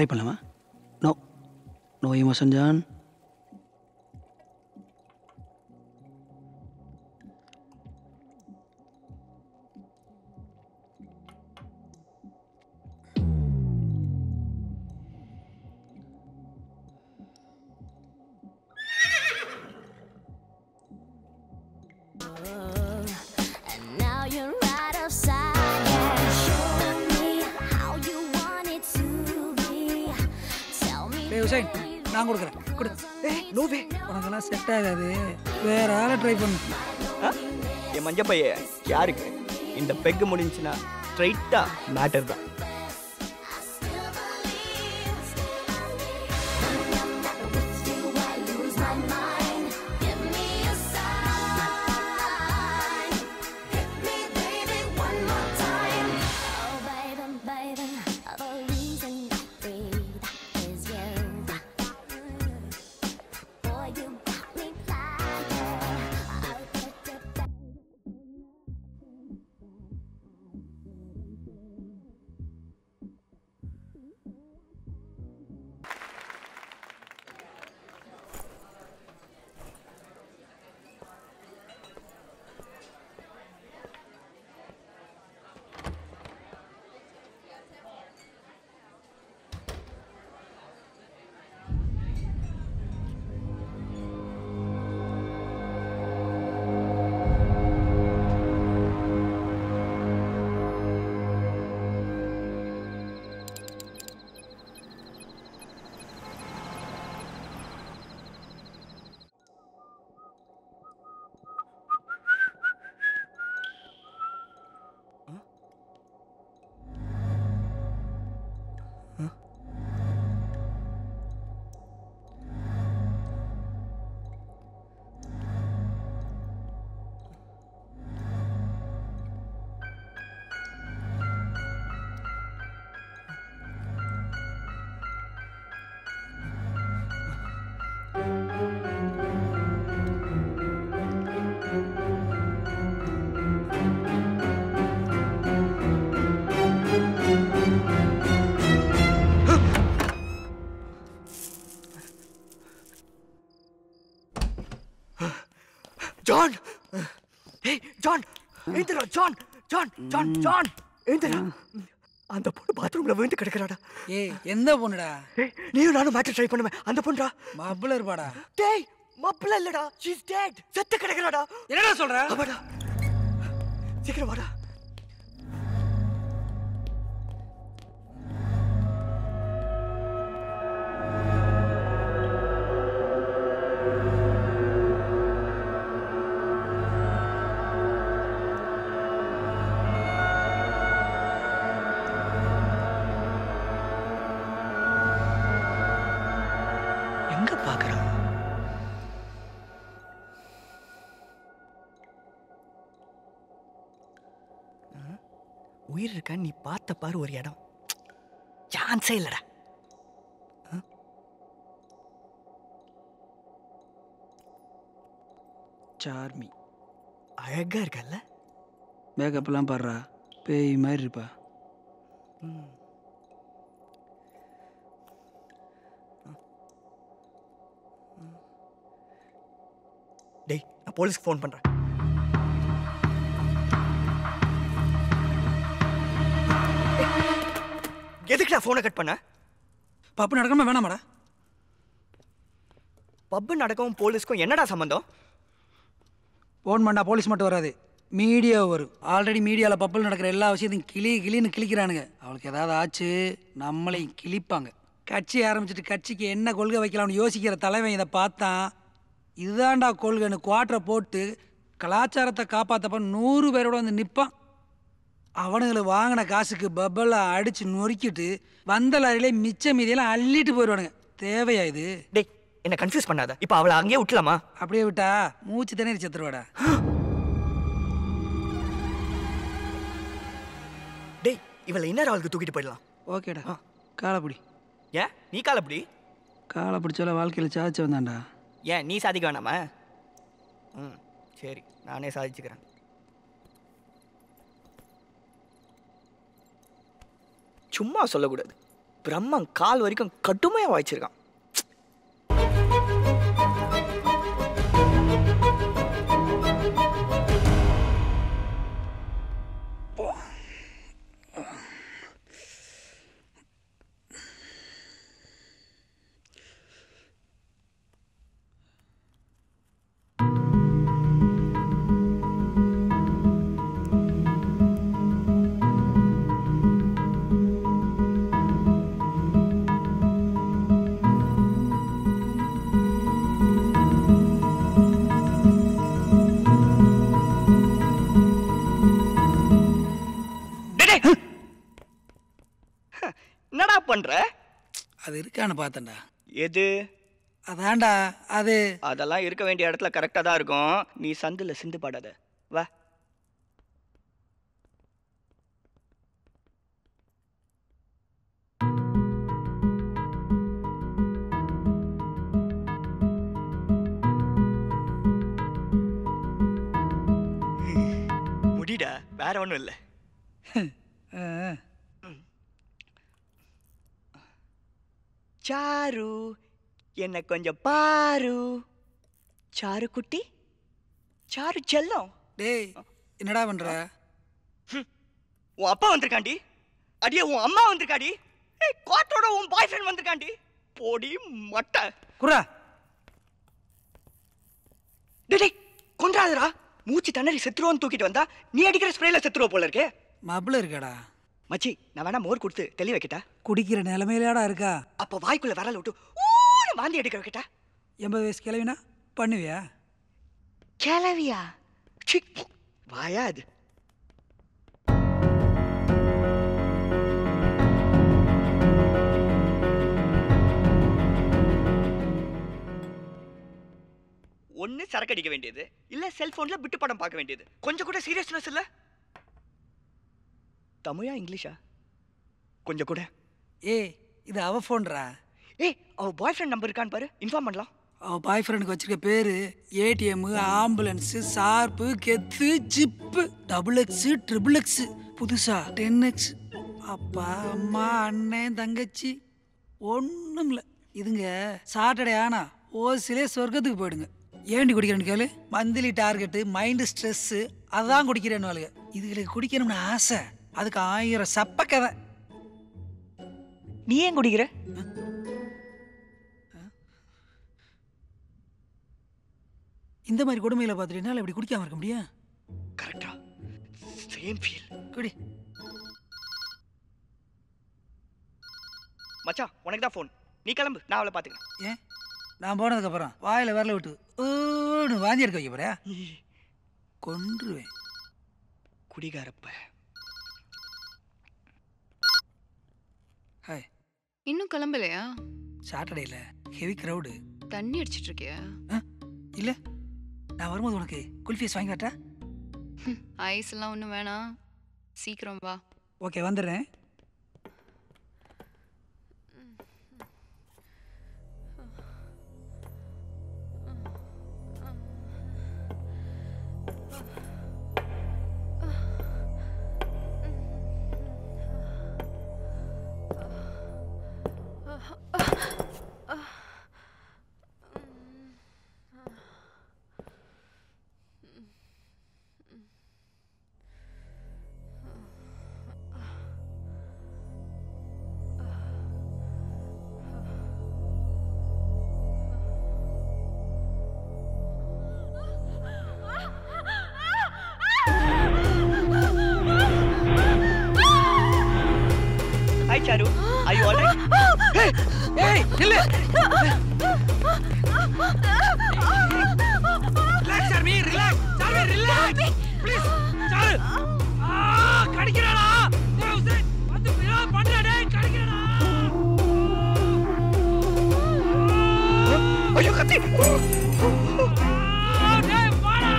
Try பண்ணலாமா? No no emotion John. நான் கொடுக்குறேன். கொடு. நோவே உனக்கெல்லாம் செட் ஆகாது. வேற ஆளை ட்ரை பண்ணு. என் மஞ்ச பைய யாருக்கு இந்த பெக்கு முடிஞ்சுன்னா ஸ்ட்ரைட்டா மேட்டர் தான். ஜான், ஏய் ஜான், ஏந்திரா ஜான், ஜான், ஜான், ஜான், ஏந்திரா. அந்த பொண்ணு பாத்ரூம்ல விழுந்து கிடக்குறாடா. ஏய் எந்த பொண்ணுடா? நீயும் நானும் மேட்டர் ட்ரை பண்ணுவேன். அந்த பொண்ணுடா. மாப்பிள்ள இருப்பாடா. டேய் மாப்பிள்ள இல்லடா, she is dead. செத்து கிடக்குறாடா. என்னடா சொல்ற? ஆமாடா. சீக்கிரம் வாடா. உயிர் இருக்க நீ பார்த்த பாரு ஒரு இடம். சான்ஸே இல்லடா. சார்மி அழகா இருக்கல்ல? மேக்கப்லாம் பாடுறா, பேய் மாதிரி இருப்பா. டேய் நான் போலீஸ்க்கு ஃபோன் பண்றேன். எதுக்குடா ஃபோனை கட் பண்ண? பப்பு நடக்காம வேணாமாடா? பப்பு நடக்கவும் போலீஸ்க்கும் என்னடா சம்பந்தம்? ஃபோன் பண்ணா போலீஸ் மட்டும் வராது, மீடியா வரும். ஆல்ரெடி மீடியாவில் பப்பில் நடக்கிற எல்லா விஷயத்தையும் கிளின்னு கிளிக்கிறானுங்க. அவளுக்கு ஏதாவது ஆச்சு நம்மளையும் கிளிப்பாங்க. கட்சி ஆரம்பிச்சுட்டு கட்சிக்கு என்ன கொள்கை வைக்கலாம்னு யோசிக்கிற தலைவன் இதை பார்த்தான். இதுதான்டா கொள்கைன்னு குவாட்டரை போட்டு கலாச்சாரத்தை காப்பாற்றப்ப 100 பேரோட வந்து நிற்பான். அவனுங்களை வாங்கின காசுக்கு பப்பெல்லாம் அடிச்சு நொறுக்கிட்டு வந்த லாரியிலே மிச்ச மீதியெல்லாம் அள்ளிட்டு போயிடுவானுங்க. தேவையா இது? டேய் என்ன கன்ஃபியூஸ் பண்ணாத. இப்போ அவளை அங்கேயே விட்டுலாமா? அப்படியே விட்டா மூச்சு திணறி செத்துருவாடா. டேய் இவளை இன்னொரு ஆளுக்கு தூக்கிட்டு போயிடலாம். ஓகேடா, காலைப்பிடி. ஏன் நீ காலைப்பிடி? காலை பிடிச்சால வாழ்க்கையில் சாதிச்சு வந்தான்டா. ஏன் நீ சாதிக்க வேணாமா? சரி நானே சாதிச்சுக்கிறேன். சும்மா சொல்லக்கூடாது. பிரம்மன் கால் வரைக்கும் கடுமையா வாய்ச்சிருக்கான். என்னடா பண்ற? அது இருக்கான்னு பார்த்தேன்டா. எது? அதான்டா அது. அதெல்லாம் இருக்க வேண்டிய இடத்துல கரெக்டா தான் இருக்கும். நீ சந்துல சிந்து பாடாத. வா. முடிடா, வேற ஒண்ணும் இல்ல. சாரு, என்ன கொஞ்சம் பாரு. சாரு குட்டி, சாரு செல்லம். டேய், என்னடா பண்ற? உன் அப்பா வந்திருக்காண்டி. அடியே உன் அம்மா வந்திருக்காடி. கோட்டோட உன் பாய் ஃப்ரெண்ட் வந்திருக்காண்டி. போடி மட்டை குரா. டேய் கொன்றாதடா. மூச்சு தண்ணறி செத்துருவோன்னு தூக்கிட்டு வந்தா நீ அடிக்கிற ஸ்ப்ரேல செத்துருவ போல இருக்கே. மபுல இருக்கடா. மச்சி, நான் வேணா மோர் கொடுத்து தெளி வைக்கிட்டா? குடிக்கிற நிலைமையிலாடா இருக்கா? அப்போ வாய்க்குள்ள விரல விட்டு ஊன்னு வாந்தி எடுக்க வைக்கிட்டா? 80 வயசு கிளவினா பண்ணுவியா? கிளவியா? வாயா அது. ஒன்னு சரக்கு அடிக்க வேண்டியது, இல்ல செல்போன்ல பிட்டு படம் பார்க்க வேண்டியது. கொஞ்சம் கூட சீரியஸ்னஸ் இல்ல. தமிழா இங்கிலீஷா? கொஞ்சம் கூட. ஏய், இது அவ போன்ரா. ஏய், அவ பாய் ஃப்ரெண்ட் நம்பர் இருக்கான்னு பாரு, இன்ஃபார்ம் பண்ணலாம். அவ பாய் ஃப்ரெண்டுக்கு வச்சிருக்க பேரு ஏடிஎம், ஆம்புலன்ஸ், சார்பு, கெத்து, ஜிப்பு, XXX, XXX, புதுசா 10X. அப்பா அம்மா அண்ணன் தங்கச்சி ஒன்றும் இல்லை. இதுங்க சாட்டர்டே ஆனா ஓசிலே சொர்க்கத்துக்கு போயிடுங்க. ஏண்டி குடிக்கிறேன்னு கேளு. மந்த்லி டார்கெட்டு, மைண்டு ஸ்ட்ரெஸ்ஸு, அதான் குடிக்கிறேன்னு. இதுகளுக்கு குடிக்கணும்னு ஆசை, அதுக்கு 1000 சப்ப கதை. நீ ஏன் குடிக்கிற? இந்த மாதிரி கொடுமையில பார்த்துட்டீங்கன்னா இப்படி குடிக்காம இருக்க முடியும்? கரெக்டா, சேம் ஃபீல். குடி. மச்சான், உனக்கு தான் ஃபோன். நீ கிளம்பு, நான் அவளை பார்த்துக்கிறேன். ஏன்? நான் போனதுக்கப்புறம் வாயில் விரல விட்டு ஓன்னு வாந்தி எடுக்க வைக்க போறியா? கொன்றுவேன். குடிகாரப்ப. ஹாய். இன்னும் கிளம்பலையா? சாட்டர்டேல ஹெவி க்ரௌடு. தண்ணி அடிச்சிட்டு இருக்கியா? இல்லை, நான் வரும்போது உனக்கு குல்ஃபீஸ் வாங்கி வரட்டா? ஐஸ் எல்லாம் ஒன்றும் வேணாம், சீக்கிரம் வா. ஓகே, வந்துடுறேன். Hi Charu, are you alright? Hey, நில்லு. Relax Charmi, relax. Charmi, relax. Please, Charu. கடிக்கறடா. டேய் உசேன், வந்து பண்றா டேய், கடிக்கறடா. ஐயோ கத்தி. டேய் வாடா.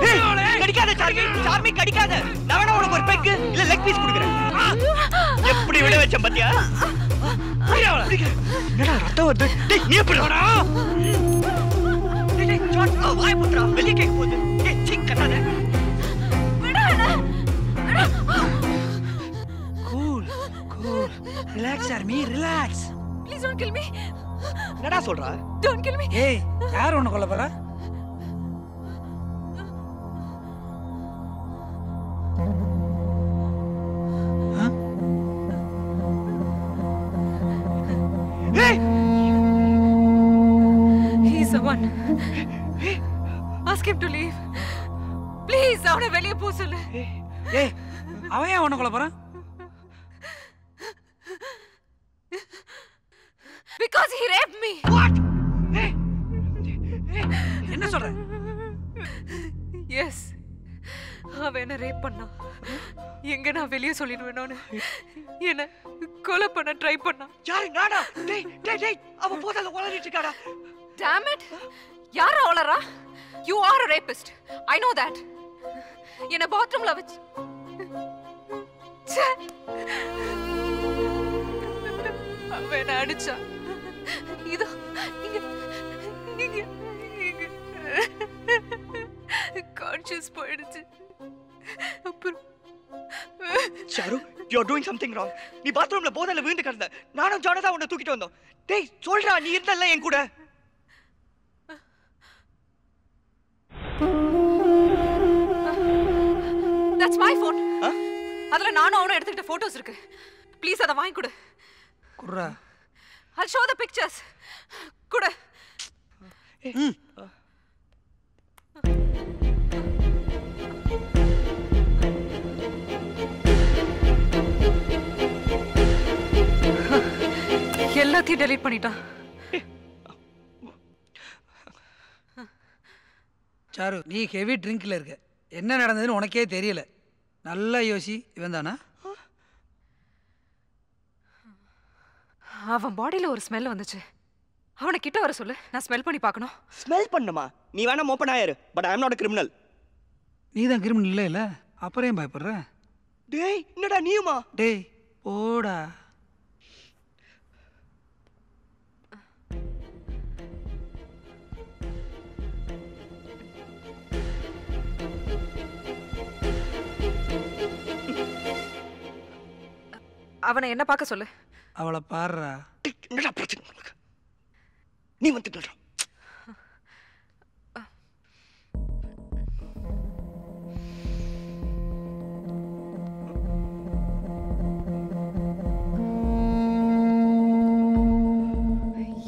ஏய், கடிக்காத சார்மி, சார்மி கடிக்காத. நான் வேணா உனக்கு ஒரு பெக் இல்ல லெக் பீஸ் குடுக்குறேன். எப்படி விட வச்சேன் பாத்தியா? என்னடா ரத்தம் வருது? டேய் நீ எப்படி வாடா? டேய் ஜான், வாய் புத்ரா, வெளிய கேக்க போகுது. ஏய் சிக் கட்டாத. Cool cool relax army relax. Please don't kill me. என்னடா சொல்றா? Don't kill me. ஏய் யார் உன்னை கொல்ல போறா? He's the one. Ask him to leave. Please, அவனை வெளியே போ சொல்லு. ஏய் அவன் ஏன் உன்னை கொல்ல போறான்? Because he raped me. What? என்ன சொல்ற? Yes. அவன் என்ன ரேப் பண்ணான். எங்க நான் வெளியே சொல்லிடுவேனோன்னு என்ன கொலை பண்ண ட்ரை பண்ணான். யாரு நானா? டேய் டேய் டேய் அவ போதல உளறிட்டு இருக்காடா. Damn it. யாரா உளறா? You are a rapist. I know that. என்ன பாத்ரூம்ல வச்சு அவன் என்ன அடிச்சா. இதோ இங்க இங்க இங்க கான்ஷியஸ் போயிடுச்சு. அப்புறம் sir, you are doing something wrong. நீ பாத்ரூம்ல போதல விழுந்து கிடந்த. நானும் ஜானா தான் உன்னை தூக்கிட்டு வந்தோம். டேய் சொல்றா, நீ இருந்தல்ல என் கூட. That's my phone. அதுல நானும் அவனும் எடுத்துக்கிட்ட போட்டோஸ் இருக்கு. ப்ளீஸ் அதை வாங்கி கொடு. குர்ரா. I'll show the pictures. கொடு. எல்லாத்தையும் டெலீட் பண்ணிட்டான். சாரு நீ ஹெவி ட்ரிங்க்ல இருக்க. என்ன நடந்ததுன்னு உனக்கே தெரியல. நல்லா யோசி. இவன் தானா? அவன் பாடியில ஒரு ஸ்மெல் வந்துச்சு. அவனை கிட்ட வர சொல்லு, நான் ஸ்மெல் பண்ணி பார்க்கணும். ஸ்மெல் பண்ணுமா? நீ வேணா ஓபன் ஆயிரு, but I am not a criminal. நீ தான் கிரிமினல் இல்ல? அப்புறம் ஏன் பயப்படுற? டேய் என்னடா நீயுமா? டேய் போடா. அவனை என்ன பார்க்க சொல்லு. அவளை பாடுறா. என்னடா பிரச்சனை உனக்கு? நீ வந்துட்டா.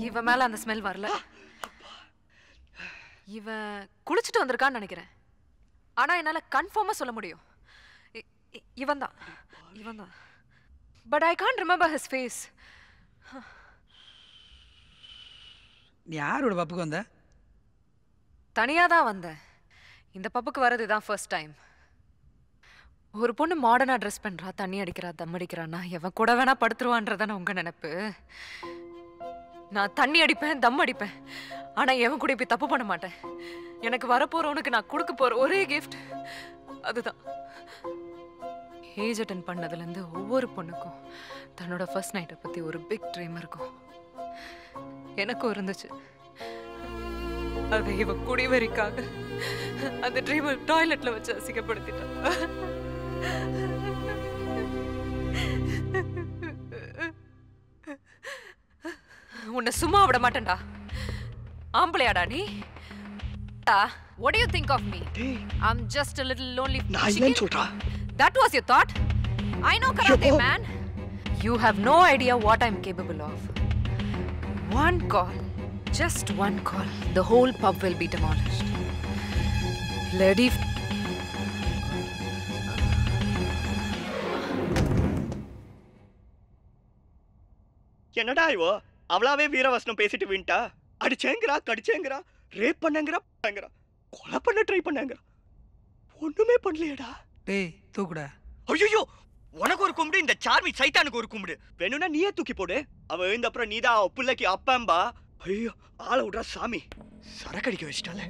இவன் மேல அந்த ஸ்மெல் வரல. இவன் குளிச்சுட்டு வந்திருக்கான்னு நினைக்கிறேன். ஆனா என்னால கன்ஃபார்மா சொல்ல முடியும். இவன் தான். But I can't remember his face. நீ யாரோட பப்புக்கு வந்த? தனியா தான் வந்தேன். இந்த பப்புக்கு வரது தான் ஃபர்ஸ்ட் டைம். ஒரு பொண்ணு மாடர்னா ட்ரெஸ் பண்றா, தண்ணி அடிக்கிறா, தம் அடிக்கிறான்னா எவன் கூட வேணா படுத்துருவான்றதானே உங்க நினைப்பு. நான் தண்ணி அடிப்பேன், தம் அடிப்பேன். ஆனா எவன் கூட போய் தப்பு பண்ண மாட்டேன். எனக்கு வரப்போறவனுக்கு நான் கொடுக்க போற ஒரே கிஃப்ட் அதுதான். ஏஜ் அட்டன் பண்ணதுலேருந்து ஒவ்வொரு பொண்ணுக்கும் தன்னோட ஃபர்ஸ்ட் நைட்டை பற்றி ஒரு பிக் ட்ரீம் இருக்கும். எனக்கும் இருந்துச்சு. அதை இவ குடிவரிக்காக அந்த ட்ரீமை டாய்லெட்ல வச்சு அசிங்கப்படுத்திட்டான். உன்னை சும்மா விட மாட்டேன்டா. ஆம்பளையாடா நீ? What do you think of me? I'm just a little lonely chicken. That was your thought? I know karate, man. You have no idea what I'm capable of. One call, just one call, the whole pub will be demolished. Bloody என்னடா இவோ அவளாவே வீரவசனம் பேசிட்டு விண்டா. அடிச்சேங்கறா, கடிச்சேங்கறா, rape பண்ணங்கறா, கொலை பண்ண try பண்ணங்கறா. ஒண்ணுமே பண்ணலையேடா. டேய் தூக்குடா. ஐயோ, உனக்கு ஒரு கும்பிடு, இந்த சார்மி சைத்தானுக்கு ஒரு கும்பிடு. வேணும்னா நீயே தூக்கி போடு. அவ எழுந்த அப்புறம் நீதான் அவ பிள்ளைக்கு அப்பம்பா. ஐயோ ஆளை விடுறா சாமி. சரக்கடிக்க வச்சிட்டாலே.